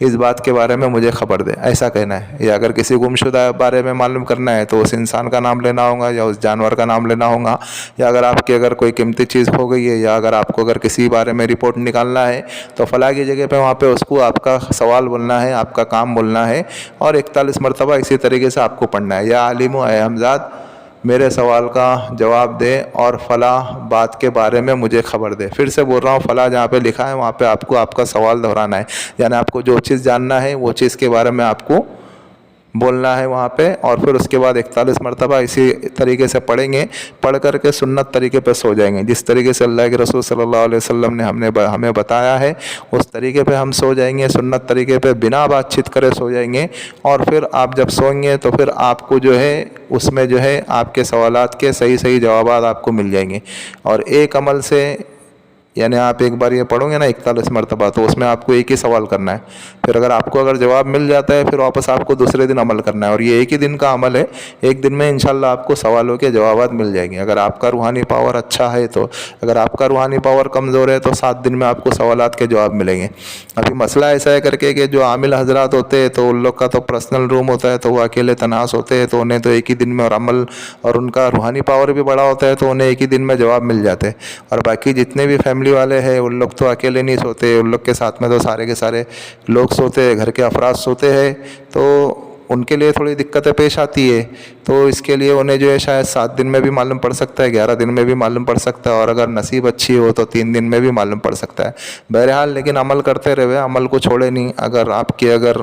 اس بات کے بارے میں مجھے خبر دے، ایسا کہنا ہے۔ یا اگر کسی گمشدہ بارے میں معلوم کرنا ہے تو اس انسان کا نام لینا ہوگا یا اس جانور کا نام لینا ہوگا، یا اگر آپ کی اگر کوئی قیمتی چیز ہو گئی ہے یا اگر آپ کو اگر کسی بارے میں رپورٹ نکالنا ہے تو فلاں کی جگہ پہ وہاں پہ اس کو آپ کا سوال بولنا ہے، آپ کا کام بولنا ہے، اور 41 مرتبہ اسی طریقے سے آپ کو پڑھنا ہے۔ یا عالم اے حمزاد میرے سوال کا جواب دے اور فلاں بات کے بارے میں مجھے خبر دے۔ پھر سے بول رہا ہوں، فلاں جہاں پہ لکھا ہے وہاں پہ آپ کو آپ کا سوال دہرانا ہے، یعنی آپ کو جو چیز جاننا ہے وہ چیز کے بارے میں آپ کو بولنا ہے وہاں پہ، اور پھر اس کے بعد 41 مرتبہ اسی طریقے سے پڑھیں گے، پڑھ کر کے سنت طریقے پہ سو جائیں گے، جس طریقے سے اللہ کے رسول صلی اللہ علیہ وسلم نے ہمیں بتایا ہے اس طریقے پہ ہم سو جائیں گے، سنت طریقے پہ بنا بات چیت کرے سو جائیں گے۔ اور پھر آپ جب سوئیں گے تو پھر آپ کو جو ہے اس میں جو ہے آپ کے سوالات کے صحیح جوابات آپ کو مل جائیں گے۔ اور ایک عمل سے، یعنی آپ ایک بار یہ پڑھو گے نا 41 مرتبہ، تو اس میں آپ کو ایک ہی سوال کرنا ہے، پھر آپ کو اگر جواب مل جاتا ہے پھر واپس آپ کو دوسرے دن عمل کرنا ہے، اور یہ ایک ہی دن کا عمل ہے، ایک دن میں انشاءاللہ آپ کو سوالوں کے جوابات مل جائیں گے۔ اگر آپ کا روحانی پاور اچھا ہے تو، اگر آپ کا روحانی پاور کمزور ہے تو 7 دن میں آپ کو سوالات کے جواب ملیں گے۔ ابھی مسئلہ ایسا ہے کر کے کہ جو عامل حضرات ہوتے ہیں تو ان لوگ کا تو پرسنل روم ہوتا ہے، تو وہ اکیلے تنہاس ہوتے ہیں، تو انہیں تو ایک ہی دن میں، اور عمل اور ان کا روحانی پاور بھی بڑا ہوتا ہے تو انہیں ایک ہی دن میں جواب مل جاتے ہیں۔ اور باقی جتنے بھی فیملی والے ہیں ان لوگ تو اکیلے نہیں سوتے، ان لوگ کے ساتھ میں تو سارے کے سارے لوگ سوتے ہیں، گھر کے افراد سوتے ہیں، تو ان کے لیے تھوڑی دقتیں پیش آتی ہے، تو اس کے لیے انہیں جو ہے شاید 7 دن میں بھی معلوم پڑ سکتا ہے، 11 دن میں بھی معلوم پڑ سکتا ہے، اور اگر نصیب اچھی ہو تو 3 دن میں بھی معلوم پڑ سکتا ہے۔ بہرحال لیکن عمل کرتے رہے، عمل کو چھوڑے نہیں۔ اگر آپ کی اگر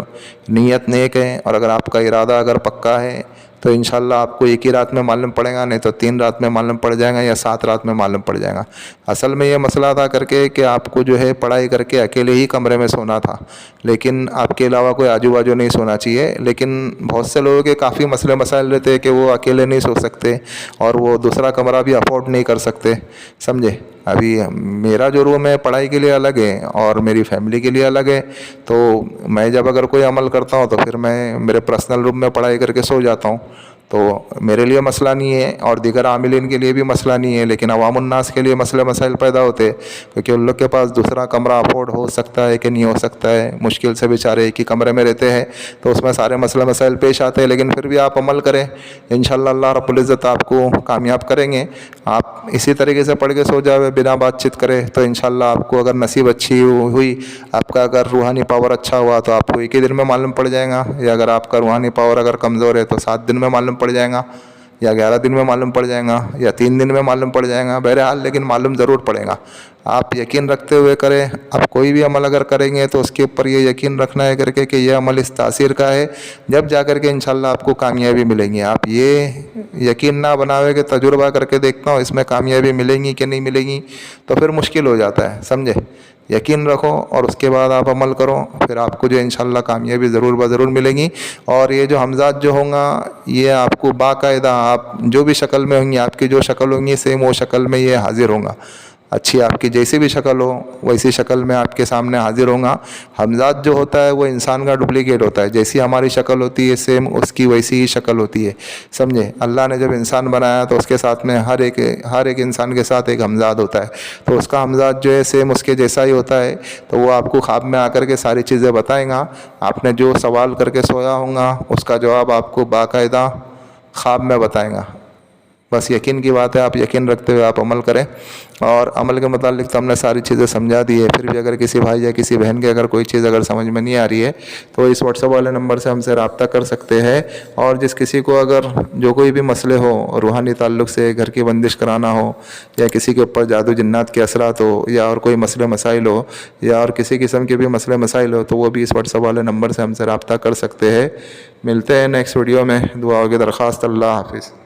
نیت نیک ہے اور اگر آپ کا ارادہ اگر پکا ہے تو انشاءاللہ آپ کو ایک ہی رات میں معلوم پڑے گا، نہیں تو 3 رات میں معلوم پڑ جائے گا یا 7 رات میں معلوم پڑ جائے گا۔ اصل میں یہ مسئلہ تھا کر کے کہ آپ کو جو ہے پڑھائی کر کے اکیلے ہی کمرے میں سونا تھا، لیکن آپ کے علاوہ کوئی آجو باجو نہیں سونا چاہیے۔ لیکن بہت سے لوگوں کے کافی مسئلے مسائل رہتے ہیں کہ وہ اکیلے نہیں سو سکتے اور وہ دوسرا کمرہ بھی افورڈ نہیں کر سکتے، سمجھے۔ ابھی میرا جو روم ہے پڑھائی کے لیے الگ ہے اور میری فیملی کے لیے الگ ہے، تو میں جب اگر کوئی عمل کرتا ہوں تو پھر میں میرے پرسنل روم میں پڑھائی کر کے سو جاتا ہوں، تو میرے لیے مسئلہ نہیں ہے اور دیگر عاملین کے لیے بھی مسئلہ نہیں ہے۔ لیکن عوام الناس کے لیے مسئلے مسائل پیدا ہوتے ہیں کیونکہ ان لوگ کے پاس دوسرا کمرہ افورڈ ہو سکتا ہے کہ نہیں ہو سکتا ہے، مشکل سے بیچارے ایک ہی کمرے میں رہتے ہیں، تو اس میں سارے مسئلے مسائل پیش آتے ہیں۔ لیکن پھر بھی آپ عمل کریں، انشاءاللہ اللہ رب العزت آپ کو کامیاب کریں گے۔ آپ اسی طریقے سے پڑھ کے سو جاوے بنا بات چیت کرے تو انشاءاللہ آپ کو اگر نصیب اچھی ہوئی، آپ کا اگر روحانی پاور اچھا ہوا تو آپ کو ایک ہی دن میں معلوم پڑ جائے گا، یا اگر آپ کا روحانی پاور اگر کمزور ہے تو 7 دن میں معلوم پڑ جائے گا، یا 11 دن میں معلوم پڑ جائے گا، یا 3 دن میں معلوم پڑ جائے گا۔ بہرحال لیکن معلوم ضرور پڑے گا۔ آپ یقین رکھتے ہوئے کریں، آپ کوئی بھی عمل اگر کریں گے تو اس کے اوپر یہ یقین رکھنا ہے کر کے کہ یہ عمل اس تاثیر کا ہے، جب جا کر کے انشاءاللہ آپ کو کامیابی ملے گی۔ آپ یہ یقین نہ بناوے کہ تجربہ کر کے دیکھتا ہوں اس میں کامیابی ملے گی کہ نہیں ملے گی، تو پھر مشکل ہو جاتا ہے، سمجھے۔ یقین رکھو اور اس کے بعد آپ عمل کرو، پھر آپ کو جو انشاءاللہ کامیابی ضرور ملے گی۔ اور یہ جو حمزات جو ہوں گا یہ آپ کو باقاعدہ آپ جو بھی شکل میں ہوں گی، آپ کی جو شکل ہوں گی سیم وہ شکل میں یہ حاضر ہوں گا، اچھی آپ کی جیسی بھی شکل ہو ویسی شکل میں آپ کے سامنے حاضر ہوں گا۔ حمزات جو ہوتا ہے وہ انسان کا ڈپلیکیٹ ہوتا ہے، جیسی ہماری شکل ہوتی ہے سیم اس کی ویسی ہی شکل ہوتی ہے، سمجھے۔ اللہ نے جب انسان بنایا تو اس کے ساتھ میں ہر ایک انسان کے ساتھ ایک حمزات ہوتا ہے، تو اس کا حمزات جو ہے سیم اس کے جیسا ہی ہوتا ہے، تو وہ آپ کو خواب میں آ کر کے ساری چیزیں بتائیں گا۔ آپ نے جو سوال کر کے سویا ہوں گا اس کا جواب آپ کو باقاعدہ خواب میں بتائیں گا۔ بس یقین کی بات ہے، آپ یقین رکھتے ہوئے آپ عمل کریں۔ اور عمل کے متعلق تو ہم نے ساری چیزیں سمجھا دی ہے، پھر بھی اگر کسی بھائی یا کسی بہن کے اگر کوئی چیز اگر سمجھ میں نہیں آ رہی ہے تو اس واٹس ایپ والے نمبر سے ہم سے رابطہ کر سکتے ہیں۔ اور جس کسی کو اگر جو کوئی بھی مسئلے ہو، روحانی تعلق سے گھر کی بندش کرانا ہو، یا کسی کے اوپر جادو جنات کے اثرات ہو، یا اور کوئی مسئلے مسائل ہو، یا اور کسی قسم کے بھی مسئلے مسائل ہو، تو وہ بھی اس واٹس ایپ والے نمبر سے ہم سے رابطہ کر سکتے ہیں۔ ملتے ہیں نیکسٹ ویڈیو میں، دعاؤں کی درخواست۔ اللہ حافظ۔